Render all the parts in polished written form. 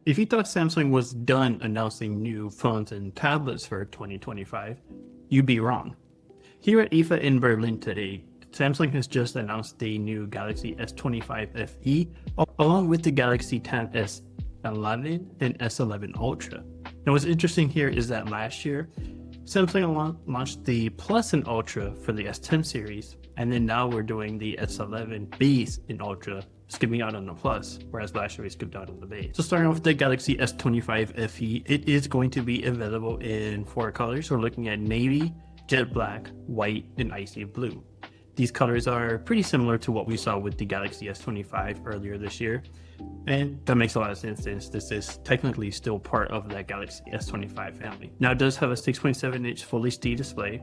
If you thought Samsung was done announcing new phones and tablets for 2025, you'd be wrong. Here at IFA in Berlin today, Samsung has just announced the new Galaxy S25 FE along with the Galaxy Tab S11 and S11 Ultra. Now what's interesting here is that last year, Samsung launched the Plus and Ultra for the S10 series, and then now we're doing the S11 Base and Ultra, skipping out on the Plus, whereas last year we skipped out on the Base. So starting off with the Galaxy S25 FE, it is going to be available in 4 colors. We're looking at navy, jet black, white, and icy blue. These colors are pretty similar to what we saw with the Galaxy S25 earlier this year, and that makes a lot of sense since this is technically still part of that Galaxy S25 family. Now it does have a 6.7-inch Full HD display.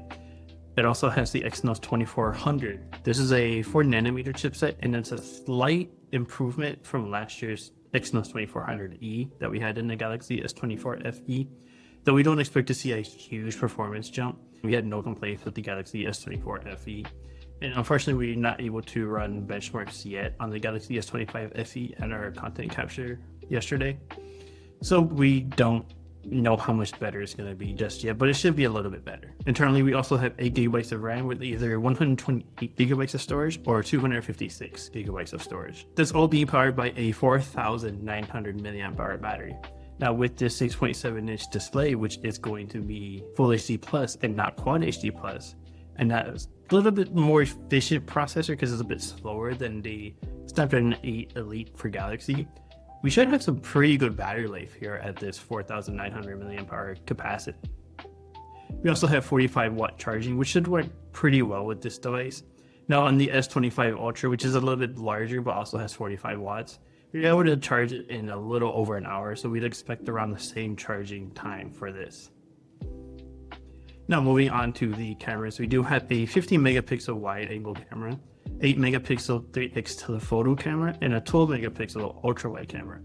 It also has the Exynos 2400. This is a 4nm chipset, and it's a slight improvement from last year's Exynos 2400E that we had in the Galaxy S24 FE, though we don't expect to see a huge performance jump. We had no complaints with the Galaxy S24 FE. And unfortunately, we're not able to run benchmarks yet on the Galaxy S25 FE and our content capture yesterday. So we don't know how much better it's going to be just yet, but it should be a little bit better. Internally, we also have 8 GB of RAM with either 128 GB of storage or 256 GB of storage. This all being powered by a 4,900 mAh battery. Now with this 6.7-inch display, which is going to be Full HD Plus and not Quad HD Plus, and that is a little bit more efficient processor because it's a bit slower than the Snapdragon 8 Elite for Galaxy, we should have some pretty good battery life here at this 4,900 mAh capacity. We also have 45-watt charging, which should work pretty well with this device. Now on the S25 Ultra, which is a little bit larger but also has 45 watts, we're able to charge it in a little over an hour, so we'd expect around the same charging time for this. Now moving on to the cameras, we do have a 15 megapixel wide angle camera, 8 megapixel 3x telephoto camera, and a 12 megapixel ultra wide camera.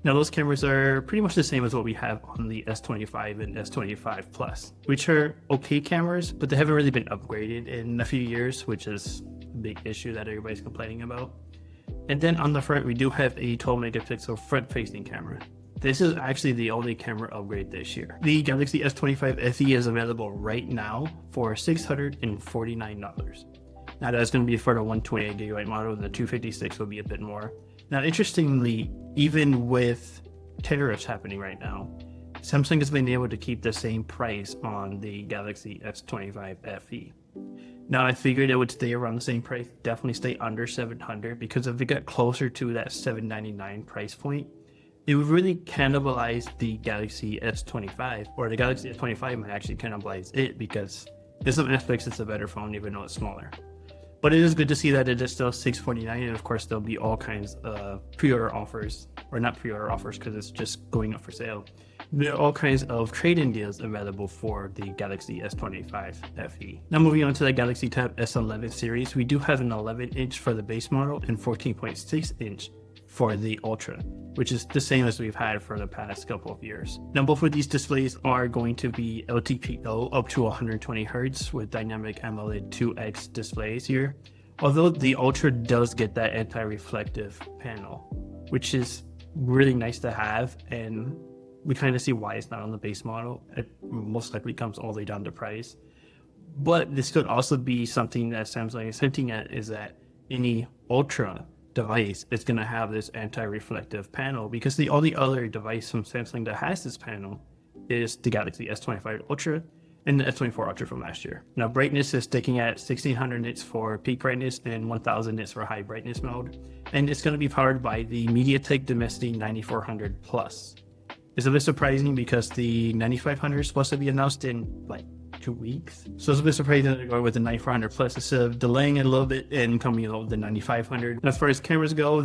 Now those cameras are pretty much the same as what we have on the S25 and S25 Plus, which are okay cameras, but they haven't really been upgraded in a few years, which is a big issue that everybody's complaining about. And then on the front, we do have a 12 megapixel front facing camera. This is actually the only camera upgrade this year. The Galaxy S25 FE is available right now for $649. Now that's going to be for the 128GB model, and the 256 will be a bit more. Now interestingly, even with tariffs happening right now, Samsung has been able to keep the same price on the Galaxy S25 FE. Now I figured it would stay around the same price, definitely stay under $700, because if it got closer to that $799 price point, it would really cannibalize the Galaxy S25, or the Galaxy S25 might actually cannibalize it because in some aspects it's a better phone even though it's smaller. But it is good to see that it is still $649, and of course there'll be all kinds of pre-order offers, or not pre-order offers because it's just going up for sale. There are all kinds of trade-in deals available for the Galaxy S25 FE. Now moving on to the Galaxy Tab S11 series, we do have an 11-inch for the base model and 14.6-inch for the Ultra, which is the same as we've had for the past couple of years. Now both of these displays are going to be LTPO up to 120 Hz with dynamic AMOLED 2X displays here, although the Ultra does get that anti-reflective panel, which is really nice to have, and we kind of see why it's not on the base model. It most likely comes all the way down to price. But this could also be something that Samsung is hinting at, is that any Ultra device is going to have this anti-reflective panel, because the only other device from Samsung that has this panel is the Galaxy S25 Ultra and the S24 Ultra from last year. Now brightness is sticking at 1600 nits for peak brightness and 1000 nits for high brightness mode, and it's going to be powered by the MediaTek Dimensity 9400 Plus. It's a bit surprising because the 9500 is supposed to be announced in like 2 weeks. So it's a bit surprising that they're going with the 9400 Plus instead of delaying it a little bit and coming out with the 9500. And as far as cameras go,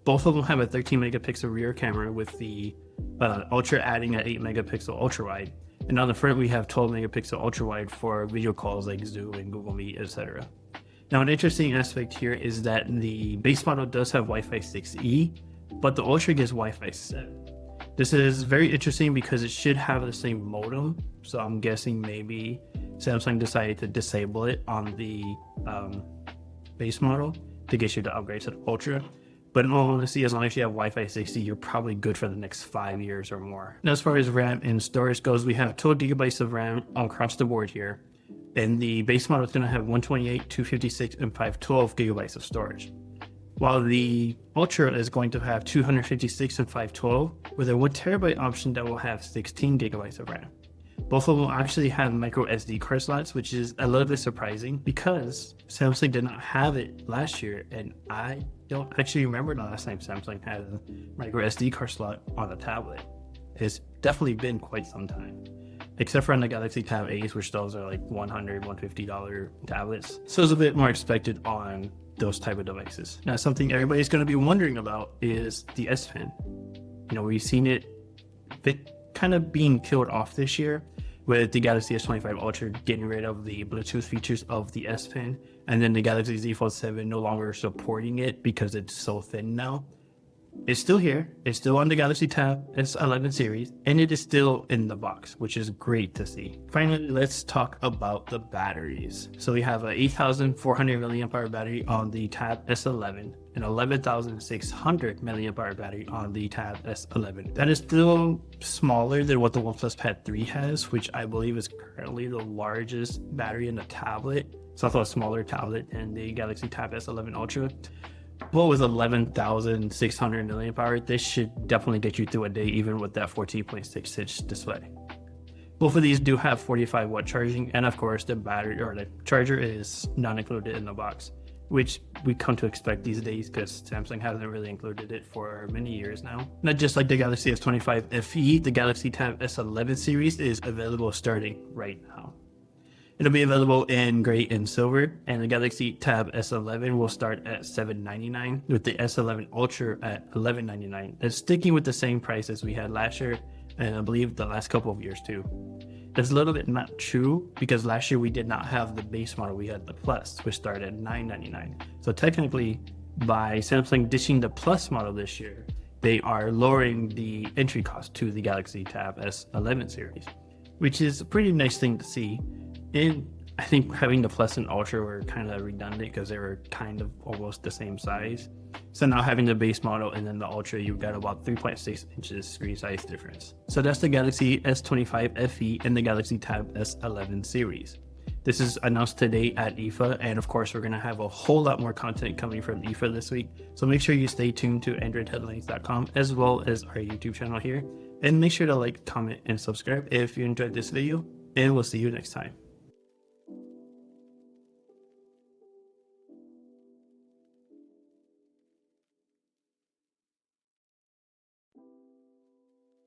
both of them have a 13 megapixel rear camera with the Ultra adding an 8 megapixel ultra wide. And on the front, we have 12 megapixel ultra wide for video calls like Zoom and Google Meet, etc. Now, an interesting aspect here is that the base model does have Wi-Fi 6E, but the Ultra gets Wi-Fi 7. This is very interesting because it should have the same modem, so I'm guessing maybe Samsung decided to disable it on the base model to get you to upgrade to the Ultra. But in all honesty, as long as you have Wi-Fi 60, you're probably good for the next 5 years or more. Now, as far as RAM and storage goes, we have 12 gigabytes of RAM across the board here. And the base model is going to have 128, 256, and 512 gigabytes of storage. While the Ultra is going to have 256 and 512 with a 1 terabyte option that will have 16 gigabytes of RAM. Both of them actually have micro SD card slots, which is a little bit surprising because Samsung did not have it last year, and I don't actually remember the last time Samsung had a micro SD card slot on a tablet. It's definitely been quite some time, except for on the Galaxy Tab A's, which those are like $100, $150 tablets. So it's a bit more expected on those type of devices. Now, something everybody's going to be wondering about is the S Pen. We've seen it kind of being killed off this year with the Galaxy S25 Ultra getting rid of the Bluetooth features of the S Pen, and then the Galaxy Z Fold 7 no longer supporting it because it's so thin now. It's still here. It's still on the Galaxy Tab S11 series, and it is still in the box, which is great to see. Finally, let's talk about the batteries. So we have an 8,400 milliamp hour battery on the Tab S11 and 11,600 milliamp hour battery on the Tab S11. That is still smaller than what the OnePlus Pad 3 has, which I believe is currently the largest battery in the tablet. It's also a smaller tablet than the Galaxy Tab S11 Ultra. But with 11,600 milliamp hour, this should definitely get you through a day, even with that 14.6 inch display. Both of these do have 45 watt charging, and of course the battery or the charger is not included in the box, which we come to expect these days because Samsung hasn't really included it for many years now. Not just like the Galaxy S25 FE, the Galaxy Tab S11 series is available starting right now. It'll be available in gray and silver, and the Galaxy Tab S11 will start at $799, with the S11 Ultra at $1199. It's sticking with the same price as we had last year, and I believe the last couple of years too. That's a little bit not true, because last year we did not have the base model, we had the Plus, which started at $999. So technically, by Samsung ditching the Plus model this year, they are lowering the entry cost to the Galaxy Tab S11 series, which is a pretty nice thing to see. And I think having the Plus and Ultra were kind of redundant because they were kind of almost the same size. So now having the base model and then the Ultra, you've got about 3.6 inches screen size difference. So that's the Galaxy S25 FE and the Galaxy Tab S11 series. This is announced today at IFA, and of course we're going to have a whole lot more content coming from IFA this week. So make sure you stay tuned to AndroidHeadlines.com as well as our YouTube channel here. And make sure to like, comment, and subscribe if you enjoyed this video, and we'll see you next time.